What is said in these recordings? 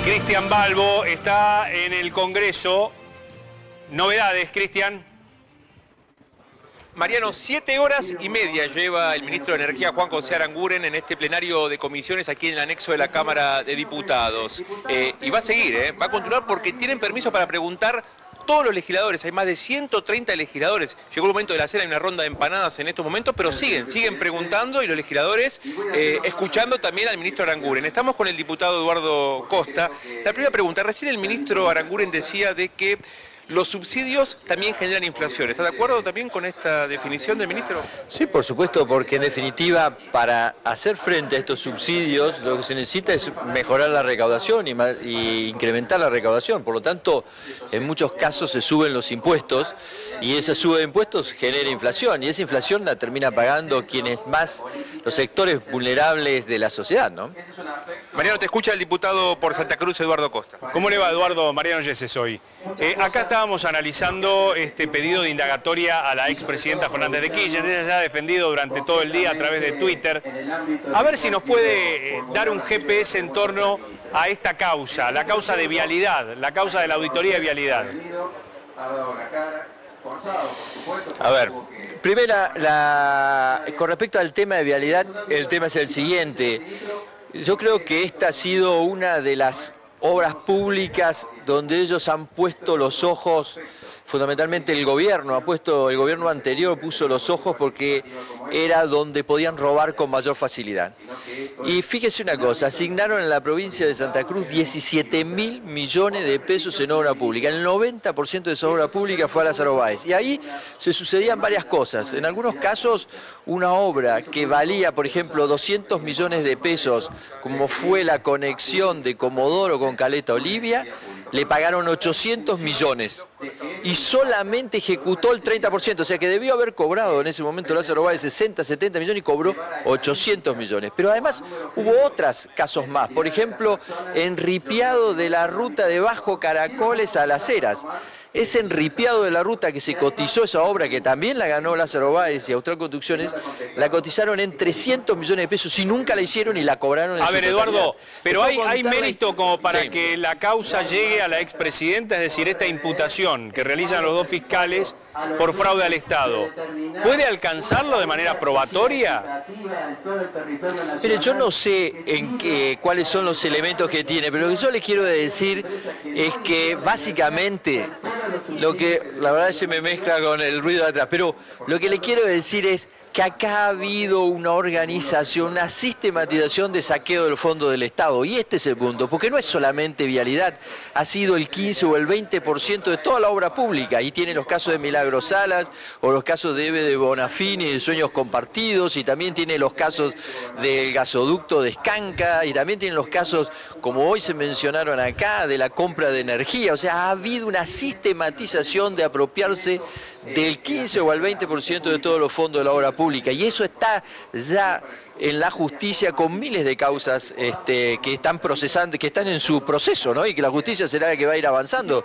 Cristian Balbo está en el Congreso. Novedades, Cristian. Mariano, 7 horas y media lleva el ministro de Energía, Juan José Aranguren, en este plenario de comisiones aquí en el anexo de la Cámara de Diputados. Y va a seguir, va a continuar porque tienen permiso para preguntar todos los legisladores. Hay más de 130 legisladores. Llegó el momento de la cena, hay una ronda de empanadas en estos momentos, pero siguen preguntando y los legisladores escuchando también al ministro Aranguren. Estamos con el diputado Eduardo Costa. La primera pregunta, recién el ministro Aranguren decía de que los subsidios también generan inflación. ¿Está de acuerdo también con esta definición del ministro? Sí, por supuesto, porque en definitiva para hacer frente a estos subsidios lo que se necesita es mejorar la recaudación y incrementar la recaudación. Por lo tanto, en muchos casos se suben los impuestos y esa suba de impuestos genera inflación y esa inflación la termina pagando quienes más, los sectores vulnerables de la sociedad, ¿no? Mariano, te escucha el diputado por Santa Cruz, Eduardo Costa. ¿Cómo le va, Eduardo? Mariano Yeses hoy. Acá estábamos analizando este pedido de indagatoria a la expresidenta Fernández de Kirchner. Ella ya ha defendido durante todo el día a través de Twitter. A ver si nos puede dar un GPS en torno a esta causa, la causa de vialidad, la causa de la auditoría de vialidad. A ver, con respecto al tema de vialidad, el tema es el siguiente. Yo creo que esta ha sido una de las obras públicas donde ellos han puesto los ojos, fundamentalmente el gobierno anterior puso los ojos porque era donde podían robar con mayor facilidad. Y fíjese una cosa, asignaron en la provincia de Santa Cruz 17.000 millones de pesos en obra pública. El 90% de esa obra pública fue a Lázaro Báez. Y ahí se sucedían varias cosas. En algunos casos, una obra que valía, por ejemplo, 200 millones de pesos, como fue la conexión de Comodoro con Caleta Olivia, le pagaron 800 millones y solamente ejecutó el 30%, o sea que debió haber cobrado en ese momento Lázaro Báez 60, 70 millones y cobró 800 millones. Pero además hubo otros casos más, por ejemplo, enripiado de la ruta de Bajo Caracoles a Las Heras. Ese enripiado de la ruta que se cotizó esa obra, que también la ganó Lázaro Báez y Austral Construcciones, la cotizaron en 300 millones de pesos y nunca la hicieron y la cobraron en su totalidad. Eduardo, pero hay mérito como para que la causa llegue a la expresidenta, es decir, esta imputación que realizan los dos fiscales por fraude al Estado. ¿Puede alcanzarlo de manera probatoria? Mire, yo no sé cuáles son los elementos que tiene, pero lo que yo le quiero decir es que básicamente la verdad se me mezcla con el ruido de atrás, pero lo que le quiero decir es que acá ha habido una organización, una sistematización de saqueo del fondo del Estado. Y este es el punto, porque no es solamente vialidad, ha sido el 15 o el 20% de toda la obra pública. Y tiene los casos de Milagro Salas, o los casos de Eve de Bonafini, de Sueños Compartidos, y también tiene los casos del gasoducto de Escanca, y también tiene los casos, como hoy se mencionaron acá, de la compra de energía. O sea, ha habido una sistematización de apropiarse del 15 o al 20% de todos los fondos de la obra pública, y eso está ya en la justicia con miles de causas que están procesando, que están en su proceso, ¿no? Y que la justicia será la que va a ir avanzando.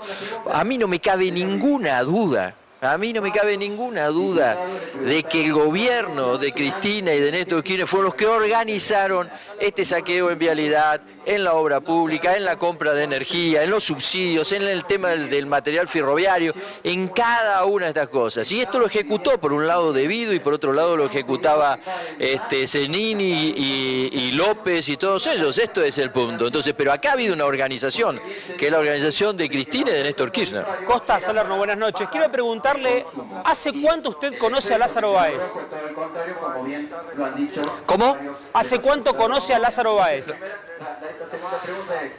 A mí no me cabe ninguna duda de que el gobierno de Cristina y de Néstor Kirchner fueron los que organizaron este saqueo en vialidad, en la obra pública, en la compra de energía, en los subsidios, en el tema del material ferroviario, en cada una de estas cosas. Y esto lo ejecutó por un lado Devido y por otro lado lo ejecutaba Zenini y López y todos ellos. Esto es el punto. Entonces, pero acá ha habido una organización, que es la organización de Cristina y de Néstor Kirchner. Costa Salerno, buenas noches. Quiero preguntarle, ¿hace cuánto usted conoce a Lázaro Báez? ¿Cómo? ¿Hace cuánto conoce a Lázaro Báez?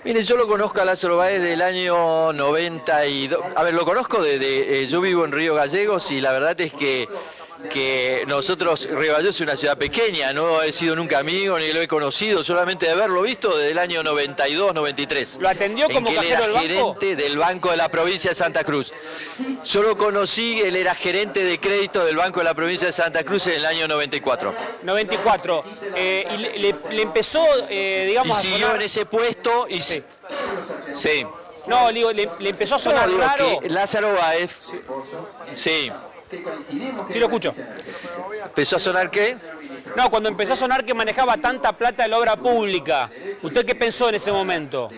Mire, yo lo conozco a Lázaro Báez del año 92. A ver, lo conozco yo vivo en Río Gallegos y la verdad es que nosotros, Río Gallegos es una ciudad pequeña, no he sido nunca amigo ni lo he conocido, solamente de haberlo visto desde el año 92, 93. ¿Lo atendió como cajero del banco? Él era gerente del Banco de la Provincia de Santa Cruz. Yo lo conocí, él era gerente de crédito del Banco de la Provincia de Santa Cruz en el año 94. 94. Y le empezó, digamos, y siguió a sonar... en ese puesto y... Sí. Sí. No, digo, le empezó a sonar raro. Lázaro Báez... Sí. Sí, lo escucho. ¿Empezó a sonar qué? No, cuando empezó a sonar que manejaba tanta plata de la obra pública. ¿Usted qué pensó en ese momento?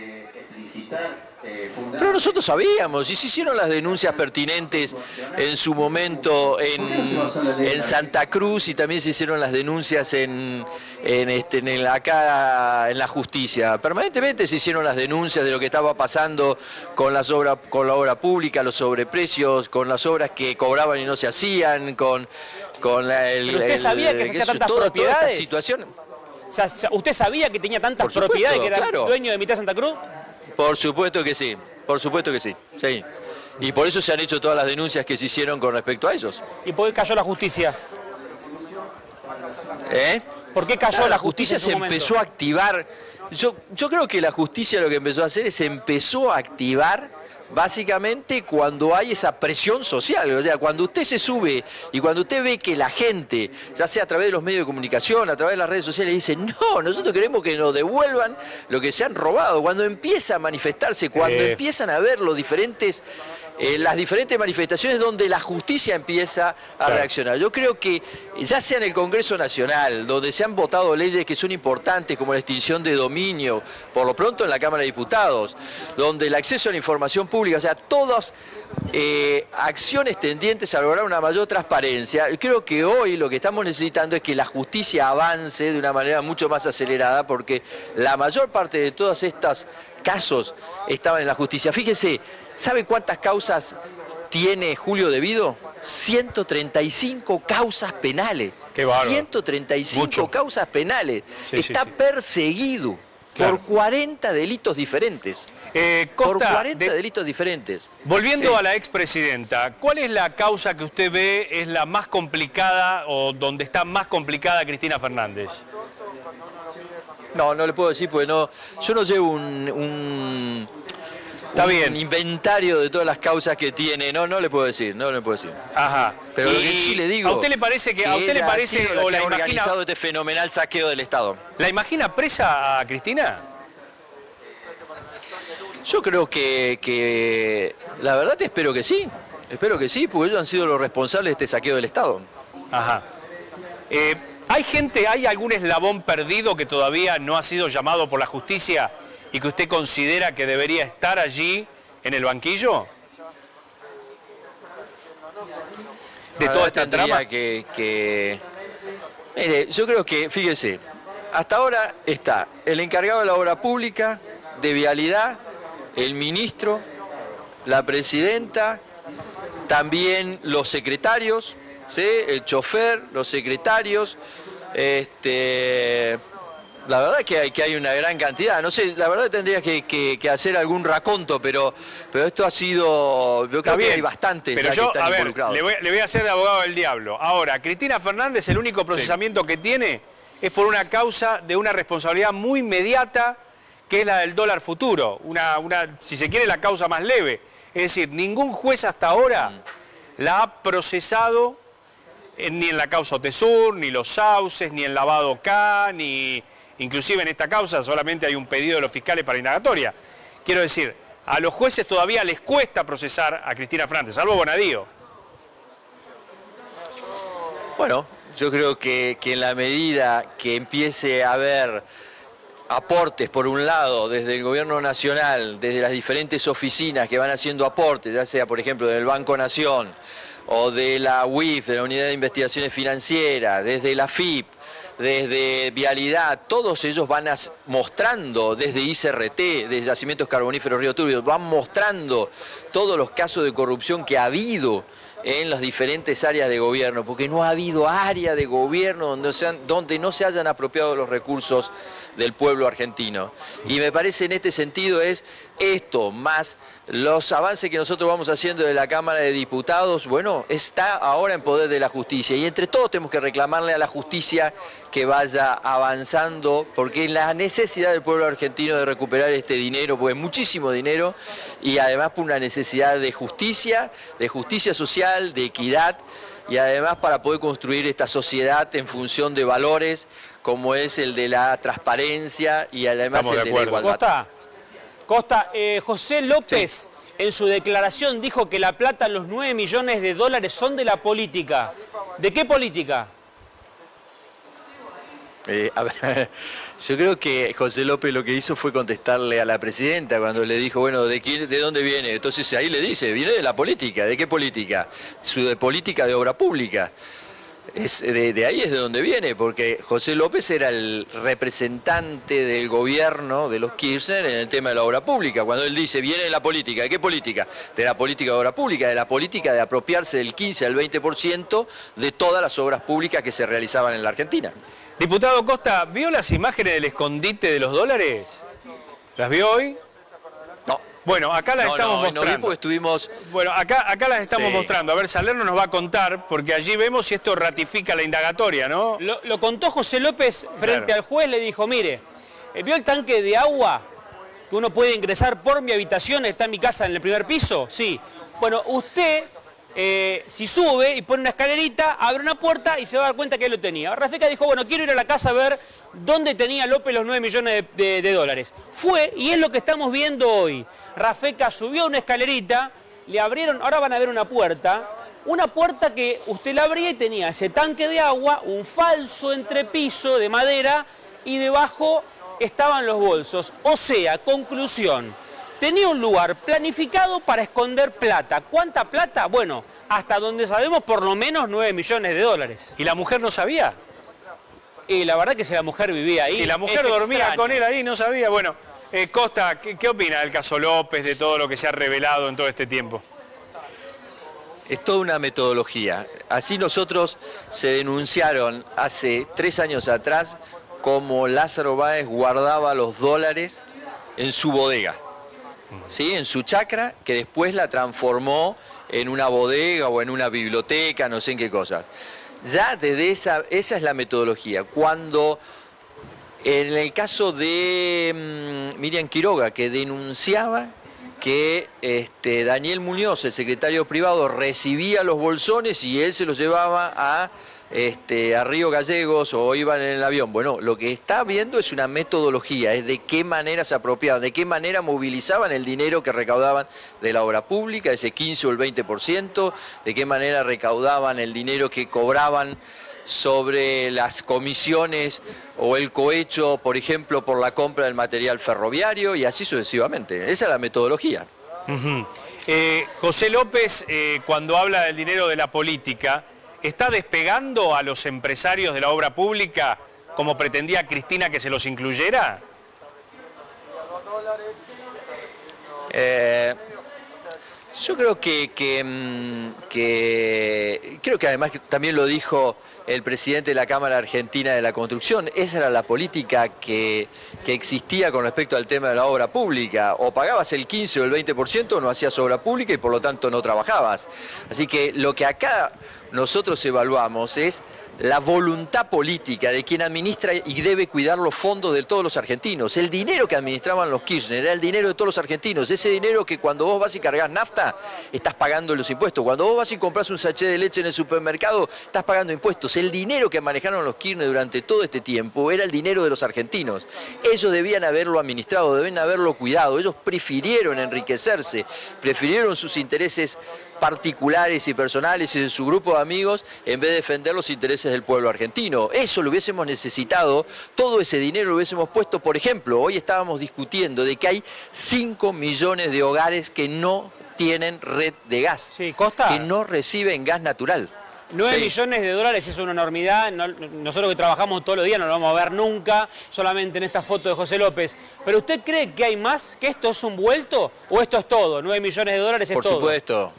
Pero nosotros sabíamos, y se hicieron las denuncias pertinentes en su momento en Santa Cruz, y también se hicieron las denuncias acá en la justicia. Permanentemente se hicieron las denuncias de lo que estaba pasando con la obra pública, los sobreprecios, con las obras que cobraban y no se hacían, con ¿Pero usted sabía que se hacía tantas propiedades? Toda esta situación. O sea, ¿usted sabía que tenía tantas propiedades, que era dueño de mitad de Santa Cruz? Por supuesto que sí, sí. Y por eso se han hecho todas las denuncias que se hicieron con respecto a ellos. ¿Y por qué cayó la justicia? ¿Por qué cayó la justicia en su momento? Empezó a activar. Yo creo que la justicia lo que empezó a hacer es empezó a activar básicamente cuando hay esa presión social. O sea, cuando usted se sube y cuando usted ve que la gente, ya sea a través de los medios de comunicación, a través de las redes sociales, dice, no, nosotros queremos que nos devuelvan lo que se han robado. Cuando empieza a manifestarse, cuando empiezan a ver los diferentes... las diferentes manifestaciones donde la justicia empieza a reaccionar. Yo creo que ya sea en el Congreso Nacional, donde se han votado leyes que son importantes como la extinción de dominio, por lo pronto en la Cámara de Diputados, donde el acceso a la información pública, o sea, todas acciones tendientes a lograr una mayor transparencia. Creo que hoy lo que estamos necesitando es que la justicia avance de una manera mucho más acelerada, porque la mayor parte de todos estos casos estaban en la justicia. Fíjese, ¿sabe cuántas causas tiene Julio De Vido? 135 causas penales. Qué bárbaro. 135 Mucho. causas penales. Sí, Está perseguido por 40 delitos diferentes. Por 40 delitos diferentes. Volviendo a la expresidenta, ¿cuál es la causa que usted ve es la más complicada o donde está más complicada Cristina Fernández? No le puedo decir porque no, yo no llevo un inventario de todas las causas que tiene, no le puedo decir, Ajá. Pero lo que sí le digo, ¿a usted le parece que a usted le parece o la imagina organizado este fenomenal saqueo del Estado? ¿La imagina presa a Cristina? Yo creo que la verdad espero que sí, porque ellos han sido los responsables de este saqueo del Estado. Ajá. ¿Hay algún eslabón perdido que todavía no ha sido llamado por la justicia y que usted considera que debería estar allí en el banquillo? De toda esta trama. Mire, yo creo que, fíjese, hasta ahora está el encargado de la obra pública, de vialidad, el ministro, la presidenta, también los secretarios, ¿sí? El chofer, los secretarios, la verdad que hay una gran cantidad. No sé, la verdad tendría que hacer algún raconto, pero esto ha sido... Yo creo que hay bastantes pero que están involucrados. Le voy a hacer de abogado del diablo. Ahora, Cristina Fernández, el único procesamiento que tiene es por una causa de una responsabilidad muy inmediata, que es la del dólar futuro. Si se quiere, la causa más leve. Es decir, ningún juez hasta ahora la ha procesado ni en la causa Otesur, ni los sauces, ni en lavado K, ni... Inclusive en esta causa solamente hay un pedido de los fiscales para indagatoria. Quiero decir, a los jueces todavía les cuesta procesar a Cristina Fernández, salvo Bonadío. Bueno, yo creo que en la medida que empiece a haber aportes, por un lado, desde el gobierno nacional, desde las diferentes oficinas que van haciendo aportes, ya sea, por ejemplo, del Banco Nación, o de la UIF, de la Unidad de Investigaciones Financieras, desde la FIP, desde Vialidad, todos ellos van mostrando, desde ICRT, desde Yacimientos Carboníferos Río Turbio, van mostrando todos los casos de corrupción que ha habido en las diferentes áreas de gobierno, porque no ha habido área de gobierno donde no se hayan apropiado los recursos del pueblo argentino. Y me parece en este sentido es esto, más los avances que nosotros vamos haciendo de la Cámara de Diputados, bueno, está ahora en poder de la justicia. Y entre todos tenemos que reclamarle a la justicia que vaya avanzando, porque es la necesidad del pueblo argentino de recuperar este dinero, porque es muchísimo dinero, y además por una necesidad de justicia social, de equidad, y además para poder construir esta sociedad en función de valores, como es el de la transparencia y además el de la igualdad. Costa, José López en su declaración dijo que la plata, los 9 millones de dólares son de la política. ¿De qué política? A ver, yo creo que José López lo que hizo fue contestarle a la presidenta cuando le dijo, bueno, ¿de dónde viene? Entonces ahí le dice, viene de la política. ¿De qué política? De política de obra pública. De ahí es de donde viene, porque José López era el representante del gobierno de los Kirchner en el tema de la obra pública. Cuando él dice, viene de la política, ¿de qué política? De la política de obra pública, de la política de apropiarse del 15 al 20% de todas las obras públicas que se realizaban en la Argentina. Diputado Costa, ¿vio las imágenes del escondite de los dólares? ¿Las vio hoy? No. Bueno, acá las estamos mostrando. No vi porque estuvimos... Bueno, acá las estamos mostrando. A ver, Salerno nos va a contar, porque allí vemos si esto ratifica la indagatoria, ¿no? Lo contó José López frente al juez, le dijo, mire, ¿vio el tanque de agua que uno puede ingresar por mi habitación? Está en mi casa en el primer piso. Sí. Bueno, usted, si sube y pone una escalerita, abre una puerta y se va a dar cuenta que él lo tenía. Rafecas dijo, bueno, quiero ir a la casa a ver dónde tenía López los 9 millones de dólares. Fue, y es lo que estamos viendo hoy. Rafecas subió una escalerita, le abrieron, ahora van a ver una puerta que usted la abría y tenía ese tanque de agua, un falso entrepiso de madera y debajo estaban los bolsos. O sea, conclusión, tenía un lugar planificado para esconder plata. ¿Cuánta plata? Bueno, hasta donde sabemos por lo menos 9 millones de dólares. ¿Y la mujer no sabía? Y la verdad que si la mujer vivía ahí... Si la mujer dormía con él ahí, no sabía. Bueno, Costa, ¿qué opina del caso López, de todo lo que se ha revelado en todo este tiempo? Es toda una metodología. Así nosotros se denunciaron hace 3 años atrás como Lázaro Báez guardaba los dólares en su bodega, ¿sí? En su chacra, que después la transformó en una bodega o en una biblioteca, no sé en qué cosas. Ya desde esa es la metodología. Cuando en el caso de Miriam Quiroga, que denunciaba que Daniel Muñoz, el secretario privado, recibía los bolsones y él se los llevaba a Río Gallegos o iban en el avión. Bueno, lo que está viendo es una metodología, es de qué manera se apropiaban, de qué manera movilizaban el dinero que recaudaban de la obra pública, ese 15 o el 20%, de qué manera recaudaban el dinero que cobraban sobre las comisiones o el cohecho, por ejemplo, por la compra del material ferroviario y así sucesivamente. Esa es la metodología. José López, cuando habla del dinero de la política, ¿está despegando a los empresarios de la obra pública como pretendía Cristina que se los incluyera? Yo creo que creo que además también lo dijo el presidente de la Cámara Argentina de la Construcción, esa era la política que existía con respecto al tema de la obra pública. O pagabas el 15 o el 20% o no hacías obra pública y por lo tanto no trabajabas. Así que lo que acá nosotros evaluamos es la voluntad política de quien administra y debe cuidar los fondos de todos los argentinos. El dinero que administraban los Kirchner era el dinero de todos los argentinos. Ese dinero que cuando vos vas y cargas nafta, estás pagando los impuestos. Cuando vos vas y compras un sachet de leche en el supermercado, estás pagando impuestos. El dinero que manejaron los Kirchner durante todo este tiempo era el dinero de los argentinos. Ellos debían haberlo administrado, debían haberlo cuidado. Ellos prefirieron enriquecerse, prefirieron sus intereses particulares y personales y de su grupo de amigos en vez de defender los intereses del pueblo argentino. Eso lo hubiésemos necesitado, todo ese dinero lo hubiésemos puesto, por ejemplo, hoy estábamos discutiendo de que hay 5 millones de hogares que no tienen red de gas, sí, Costa, que no reciben gas natural. 9 millones de dólares es una enormidad, nosotros que trabajamos todos los días no lo vamos a ver nunca, solamente en esta foto de José López. ¿Pero usted cree que hay más? ¿Que esto es un vuelto? ¿O esto es todo? 9 millones de dólares es todo. Por supuesto.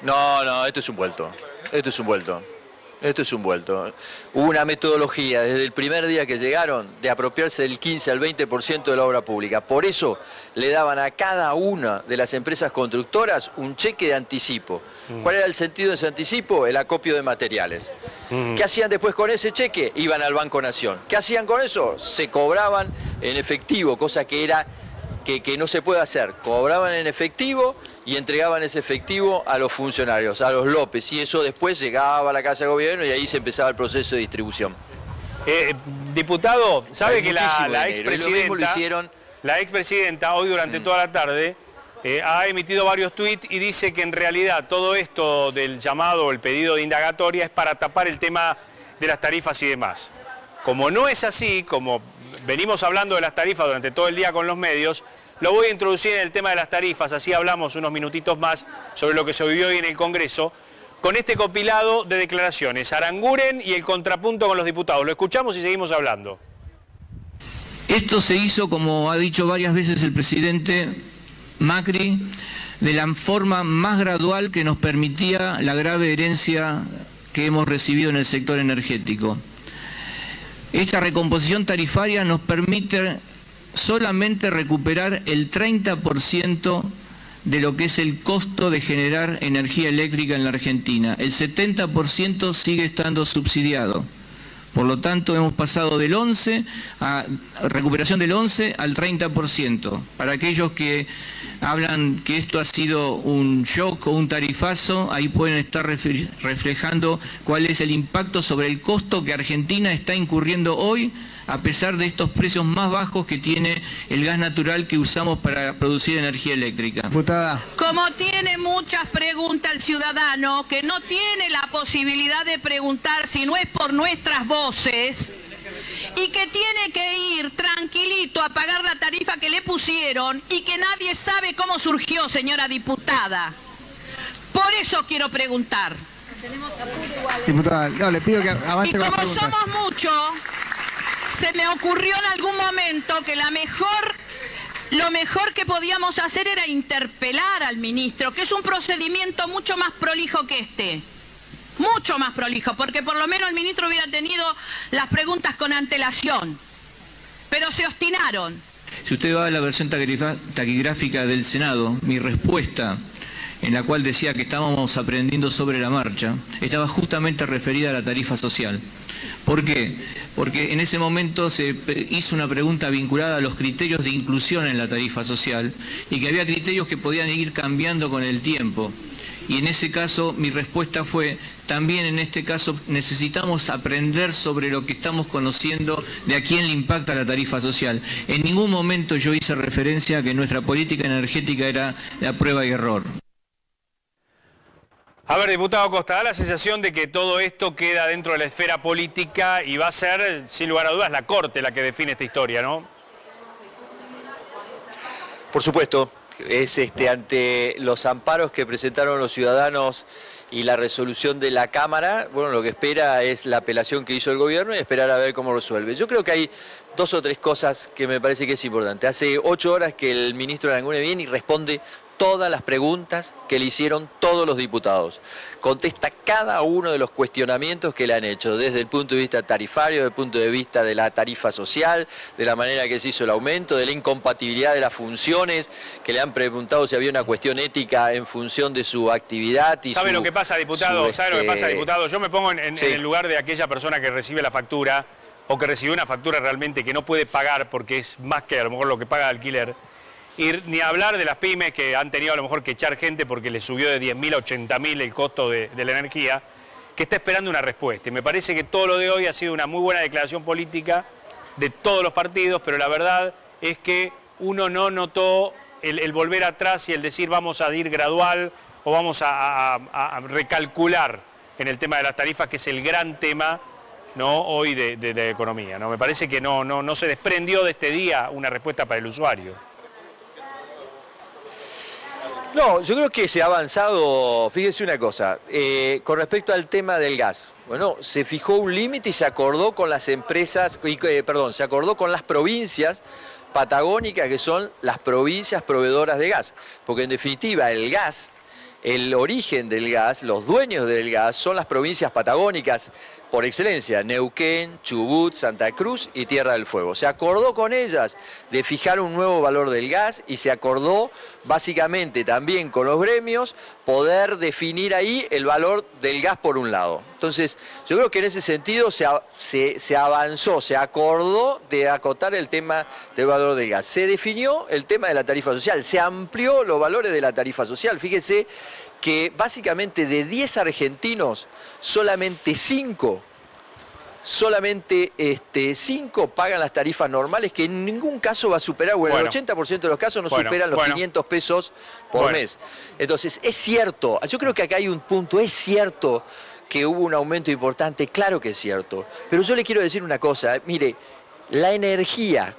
No, esto es un vuelto. Esto es un vuelto. Esto es un vuelto. Hubo una metodología desde el primer día que llegaron de apropiarse del 15 al 20% de la obra pública. Por eso le daban a cada una de las empresas constructoras un cheque de anticipo. ¿Cuál era el sentido de ese anticipo? El acopio de materiales. ¿Qué hacían después con ese cheque? Iban al Banco Nación. ¿Qué hacían con eso? Se cobraban en efectivo, cosa que no se puede hacer. Cobraban en efectivo y entregaban ese efectivo a los funcionarios, a los López, y eso después llegaba a la Casa de Gobierno y ahí se empezaba el proceso de distribución. Diputado, ¿sabe que la expresidenta hoy durante toda la tarde ha emitido varios tweets y dice que en realidad todo esto del llamado, el pedido de indagatoria es para tapar el tema de las tarifas y demás? Como no es así, como venimos hablando de las tarifas durante todo el día con los medios, lo voy a introducir en el tema de las tarifas, así hablamos unos minutitos más sobre lo que se vivió hoy en el Congreso, con este compilado de declaraciones, Aranguren y el contrapunto con los diputados. Lo escuchamos y seguimos hablando. Esto se hizo, como ha dicho varias veces el presidente Macri, de la forma más gradual que nos permitía la grave herencia que hemos recibido en el sector energético. Esta recomposición tarifaria nos permite solamente recuperar el 30% de lo que es el costo de generar energía eléctrica en la Argentina. El 70% sigue estando subsidiado. Por lo tanto, hemos pasado del 11 a recuperación del 11 al 30%. Para aquellos que hablan que esto ha sido un shock o un tarifazo, ahí pueden estar reflejando cuál es el impacto sobre el costo que Argentina está incurriendo hoy, a pesar de estos precios más bajos que tiene el gas natural que usamos para producir energía eléctrica. Diputada. Como tiene muchas preguntas el ciudadano, que no tiene la posibilidad de preguntar si no es por nuestras voces, y que tiene que ir tranquilito a pagar la tarifa que le pusieron y que nadie sabe cómo surgió, señora diputada. Por eso quiero preguntar. Diputada, no, le pido que avance con las preguntas. Y como somos muchos, se me ocurrió en algún momento que lo mejor que podíamos hacer era interpelar al ministro, que es un procedimiento mucho más prolijo que este. Mucho más prolijo, porque por lo menos el ministro hubiera tenido las preguntas con antelación. Pero se obstinaron. Si usted va a la versión taquigráfica del Senado, mi respuesta, en la cual decía que estábamos aprendiendo sobre la marcha, estaba justamente referida a la tarifa social. ¿Por qué? Porque en ese momento se hizo una pregunta vinculada a los criterios de inclusión en la tarifa social y que había criterios que podían ir cambiando con el tiempo. Y en ese caso mi respuesta fue, también en este caso necesitamos aprender sobre lo que estamos conociendo de a quién le impacta la tarifa social. En ningún momento yo hice referencia a que nuestra política energética era la prueba y error. A ver, diputado Costa, da la sensación de que todo esto queda dentro de la esfera política y va a ser, sin lugar a dudas, la Corte la que define esta historia, ¿no? Por supuesto, es ante los amparos que presentaron los ciudadanos y la resolución de la Cámara, bueno, lo que espera es la apelación que hizo el gobierno y esperar a ver cómo resuelve. Yo creo que hay dos o tres cosas que me parece que es importante. Hace 8 horas que el ministro Aranguren viene y responde todas las preguntas que le hicieron todos los diputados. Contesta cada uno de los cuestionamientos que le han hecho, desde el punto de vista tarifario, desde el punto de vista de la tarifa social, de la manera que se hizo el aumento, de la incompatibilidad de las funciones, que le han preguntado si había una cuestión ética en función de su actividad. Y ¿Sabe lo que pasa, diputado? ¿Sabe lo que pasa, diputado? Yo me pongo en el lugar de aquella persona que recibe la factura o que recibió una factura realmente que no puede pagar porque es más que a lo mejor lo que paga de alquiler. Y ni hablar de las pymes que han tenido a lo mejor que echar gente porque les subió de 10.000 a 80.000 el costo de la energía, que está esperando una respuesta. Y me parece que todo lo de hoy ha sido una muy buena declaración política de todos los partidos, pero la verdad es que uno no notó el volver atrás y el decir vamos a ir gradual o vamos a recalcular en el tema de las tarifas, que es el gran tema, ¿no?, hoy de economía, ¿no? Me parece que no se desprendió de este día una respuesta para el usuario. No, yo creo que se ha avanzado, fíjese una cosa, con respecto al tema del gas. Bueno, se fijó un límite y se acordó con las empresas, se acordó con las provincias patagónicas, que son las provincias proveedoras de gas. Porque en definitiva el gas, el origen del gas, los dueños del gas son las provincias patagónicas por excelencia, Neuquén, Chubut, Santa Cruz y Tierra del Fuego. Se acordó con ellas de fijar un nuevo valor del gas y se acordó básicamente también con los gremios poder definir ahí el valor del gas por un lado. Entonces, yo creo que en ese sentido se avanzó, se acordó de acotar el tema del valor del gas. Se definió el tema de la tarifa social, se amplió los valores de la tarifa social. Fíjese que básicamente de 10 argentinos, solamente 5 pagan las tarifas normales, que en ningún caso va a superar, bueno, el 80% de los casos no superan los 500 pesos por mes. Entonces, es cierto, yo creo que acá hay un punto, es cierto que hubo un aumento importante, claro que es cierto. Pero yo le quiero decir una cosa, mire, la energía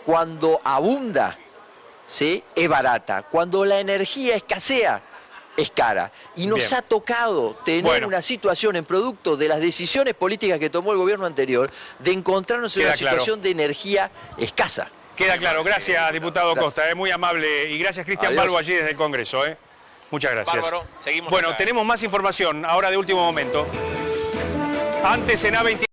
cuando abunda, ¿sí?, es barata. Cuando la energía escasea, es cara. Y nos ha tocado tener una situación en producto de las decisiones políticas que tomó el gobierno anterior de encontrarnos en una situación de energía escasa. Queda claro. Gracias, diputado Costa. Es muy amable. Y gracias, Cristian Balbo, allí desde el Congreso. Muchas gracias. Bárbaro. Seguimos bueno, acá. tenemos más información ahora de último momento. Antes en A24.